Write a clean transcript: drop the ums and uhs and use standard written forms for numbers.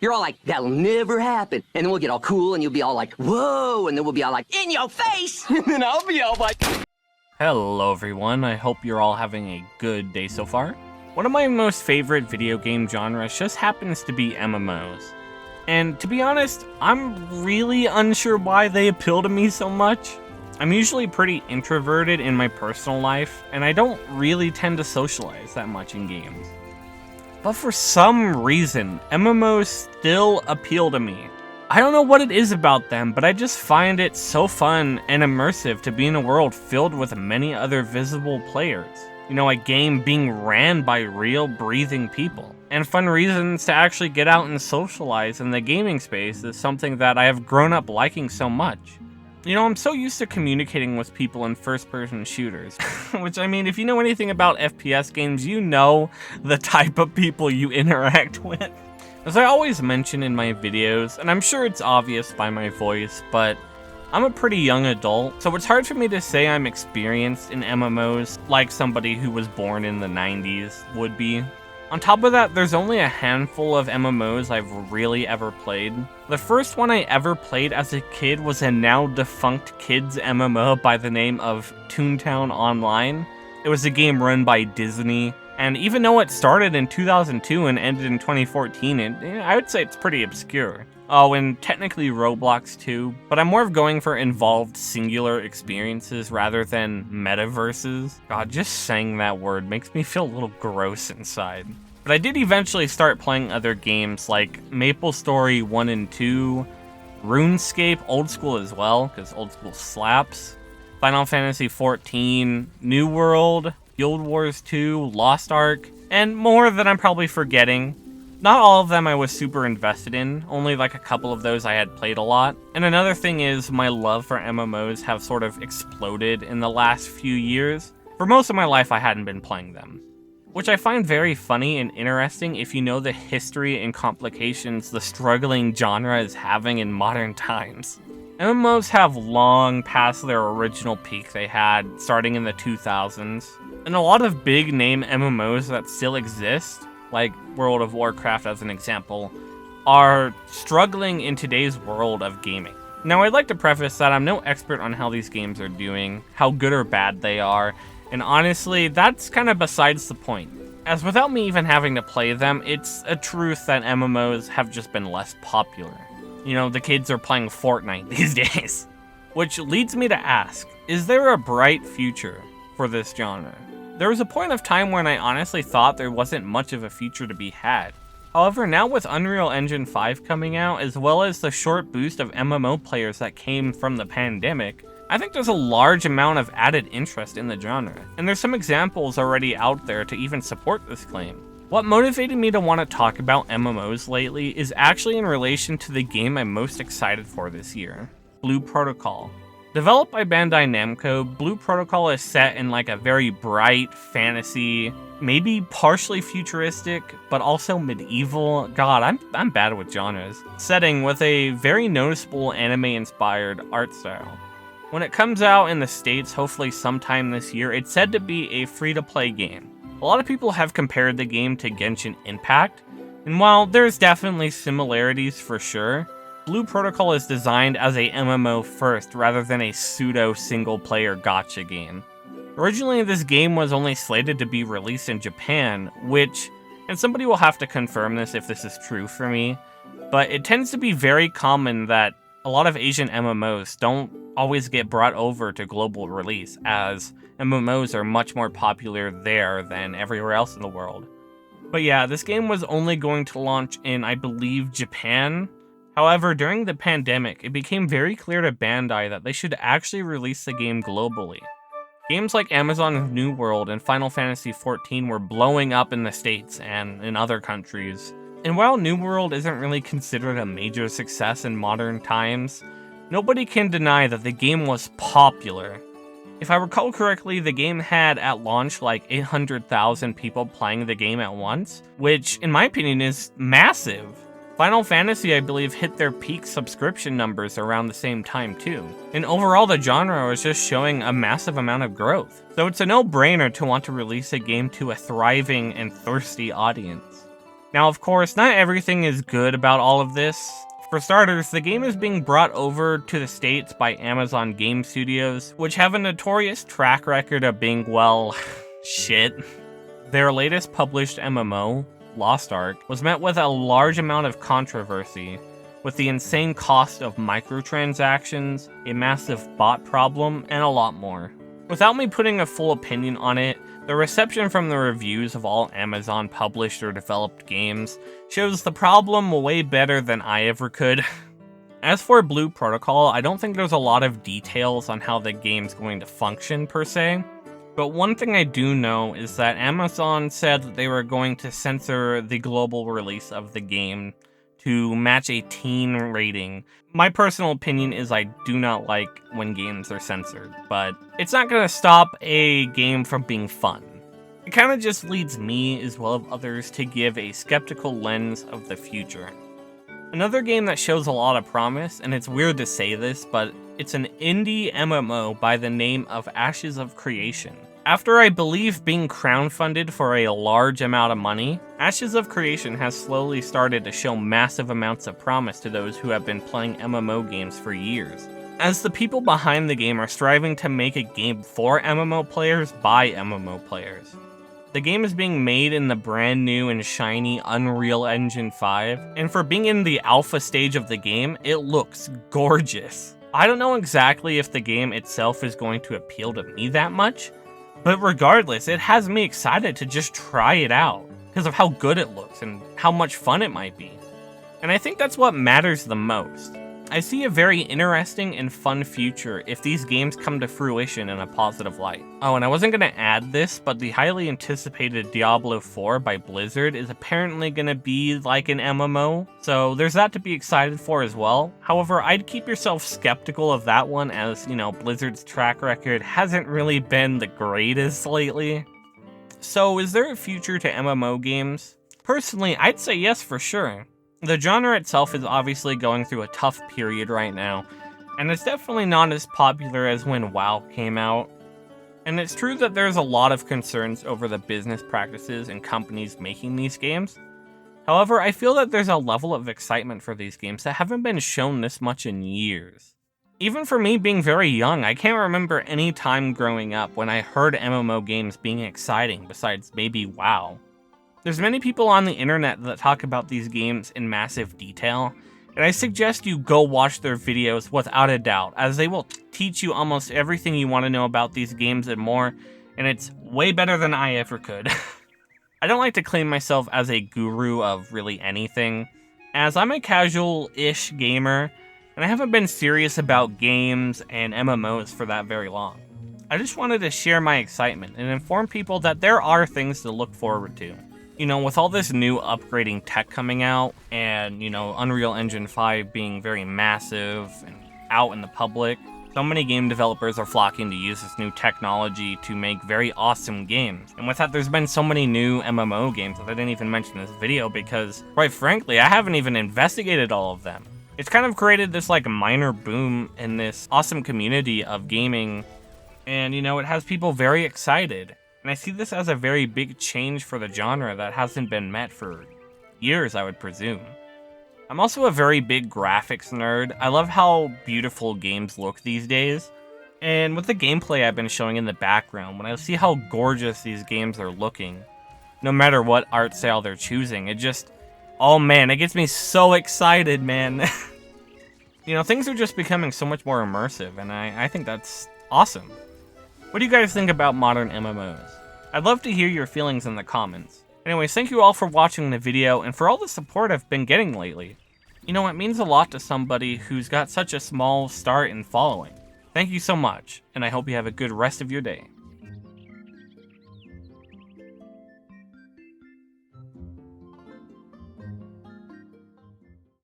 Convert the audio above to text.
You're all like, that'll never happen. And then we'll get all cool and you'll be all like, whoa. And then we'll be all like, in your face. And then I'll be all like... Hello everyone, I hope you're all having a good day so far. One of my most favorite video game genres just happens to be MMOs. And to be honest, I'm really unsure why they appeal to me so much. I'm usually pretty introverted in my personal life, and I don't really tend to socialize that much in games. But for some reason, MMOs still appeal to me. I don't know what it is about them, but I just find it so fun and immersive to be in a world filled with many other visible players. You know, a game being ran by real, breathing people. And fun reasons to actually get out and socialize in the gaming space is something that I have grown up liking so much. You know, I'm so used to communicating with people in first-person shooters, which, I mean, if you know anything about FPS games, you know the type of people you interact with. As I always mention in my videos, and I'm sure it's obvious by my voice, but I'm a pretty young adult, so it's hard for me to say I'm experienced in MMOs like somebody who was born in the 90s would be. On top of that, there's only a handful of MMOs I've really ever played. The first one I ever played as a kid was a now defunct kids MMO by the name of Toontown Online. It was a game run by Disney, and even though it started in 2002 and ended in 2014, I would say it's pretty obscure. Oh, and technically Roblox too, but I'm more of going for involved singular experiences rather than metaverses. God, just saying that word makes me feel a little gross inside. But I did eventually start playing other games like MapleStory 1 and 2, RuneScape, old school as well, because old school slaps, Final Fantasy XIV, New World, Guild Wars 2, Lost Ark, and more that I'm probably forgetting. Not all of them I was super invested in, only like a couple of those I had played a lot. And another thing is my love for MMOs have sort of exploded in the last few years. For most of my life I hadn't been playing them, which I find very funny and interesting if you know the history and complications the struggling genre is having in modern times. MMOs have long passed their original peak they had starting in the 2000s, and a lot of big name MMOs that still exist, like World of Warcraft as an example, are struggling in today's world of gaming. Now, I'd like to preface that I'm no expert on how these games are doing, how good or bad they are, and honestly, that's kind of besides the point. As without me even having to play them, it's a truth that MMOs have just been less popular. You know, the kids are playing Fortnite these days. Which leads me to ask, is there a bright future for this genre? There was a point of time when I honestly thought there wasn't much of a future to be had. However, now with Unreal Engine 5 coming out, as well as the short boost of MMO players that came from the pandemic, I think there's a large amount of added interest in the genre, and there's some examples already out there to even support this claim. What motivated me to want to talk about MMOs lately is actually in relation to the game I'm most excited for this year, Blue Protocol. Developed by Bandai Namco, Blue Protocol is set in like a very bright fantasy, maybe partially futuristic, but also medieval, God, I'm bad with genres, setting with a very noticeable anime-inspired art style. When it comes out in the States, hopefully sometime this year, it's said to be a free-to-play game. A lot of people have compared the game to Genshin Impact, and while there's definitely similarities for sure, Blue Protocol is designed as a MMO first rather than a pseudo single-player gacha game. Originally, this game was only slated to be released in Japan, which, and somebody will have to confirm this if this is true for me, but it tends to be very common that a lot of Asian MMOs don't always get brought over to global release, as MMOs are much more popular there than everywhere else in the world. But yeah, this game was only going to launch in, I believe, Japan. However, during the pandemic, it became very clear to Bandai that they should actually release the game globally. Games like Amazon's New World and Final Fantasy XIV were blowing up in the States and in other countries. And while New World isn't really considered a major success in modern times, nobody can deny that the game was popular. If I recall correctly, the game had at launch like 800,000 people playing the game at once, which in my opinion is massive. Final Fantasy, I believe, hit their peak subscription numbers around the same time too. And overall, the genre was just showing a massive amount of growth. So it's a no-brainer to want to release a game to a thriving and thirsty audience. Now, of course, not everything is good about all of this. For starters, the game is being brought over to the States by Amazon Game Studios, which have a notorious track record of being, well, shit. Their latest published MMO, Lost Ark, was met with a large amount of controversy, with the insane cost of microtransactions, a massive bot problem, and a lot more. Without me putting a full opinion on it, the reception from the reviews of all Amazon published or developed games shows the problem way better than I ever could. As for Blue Protocol, I don't think there's a lot of details on how the game's going to function per se, but one thing I do know is that Amazon said that they were going to censor the global release of the game to match a teen rating. My personal opinion is I do not like when games are censored, but it's not going to stop a game from being fun. It kind of just leads me, as well as others, to give a skeptical lens of the future. Another game that shows a lot of promise, and it's weird to say this, but it's an indie MMO by the name of Ashes of Creation. After, I believe, being crowdfunded for a large amount of money, Ashes of Creation has slowly started to show massive amounts of promise to those who have been playing MMO games for years. As the people behind the game are striving to make a game for MMO players by MMO players. The game is being made in the brand new and shiny Unreal Engine 5, and for being in the alpha stage of the game, it looks gorgeous. I don't know exactly if the game itself is going to appeal to me that much, but regardless, it has me excited to just try it out because of how good it looks and how much fun it might be. And I think that's what matters the most. I see a very interesting and fun future if these games come to fruition in a positive light. Oh, and I wasn't going to add this, but the highly anticipated Diablo 4 by Blizzard is apparently going to be like an MMO, so there's that to be excited for as well. However, I'd keep yourself skeptical of that one as, Blizzard's track record hasn't really been the greatest lately. So, is there a future to MMO games? Personally, I'd say yes for sure. The genre itself is obviously going through a tough period right now, and it's definitely not as popular as when WoW came out. And it's true that there's a lot of concerns over the business practices and companies making these games. However, I feel that there's a level of excitement for these games that haven't been shown this much in years. Even for me being very young, I can't remember any time growing up when I heard MMO games being exciting besides maybe WoW. There's many people on the internet that talk about these games in massive detail, and I suggest you go watch their videos without a doubt, as they will teach you almost everything you want to know about these games and more, and it's way better than I ever could. I don't like to claim myself as a guru of really anything, as I'm a casual-ish gamer, and I haven't been serious about games and MMOs for that very long. I just wanted to share my excitement and inform people that there are things to look forward to. With all this new upgrading tech coming out, and, Unreal Engine 5 being very massive and out in the public, so many game developers are flocking to use this new technology to make very awesome games. And with that, there's been so many new MMO games that I didn't even mention in this video because, quite frankly, I haven't even investigated all of them. It's kind of created this, minor boom in this awesome community of gaming, and, it has people very excited. And I see this as a very big change for the genre that hasn't been met for years, I would presume. I'm also a very big graphics nerd. I love how beautiful games look these days. And with the gameplay I've been showing in the background, when I see how gorgeous these games are looking, no matter what art style they're choosing, it just, oh man, it gets me so excited, man. Things are just becoming so much more immersive, and I think that's awesome. What do you guys think about modern MMOs? I'd love to hear your feelings in the comments. Anyways, thank you all for watching the video and for all the support I've been getting lately. It means a lot to somebody who's got such a small start in following. Thank you so much, and I hope you have a good rest of your day.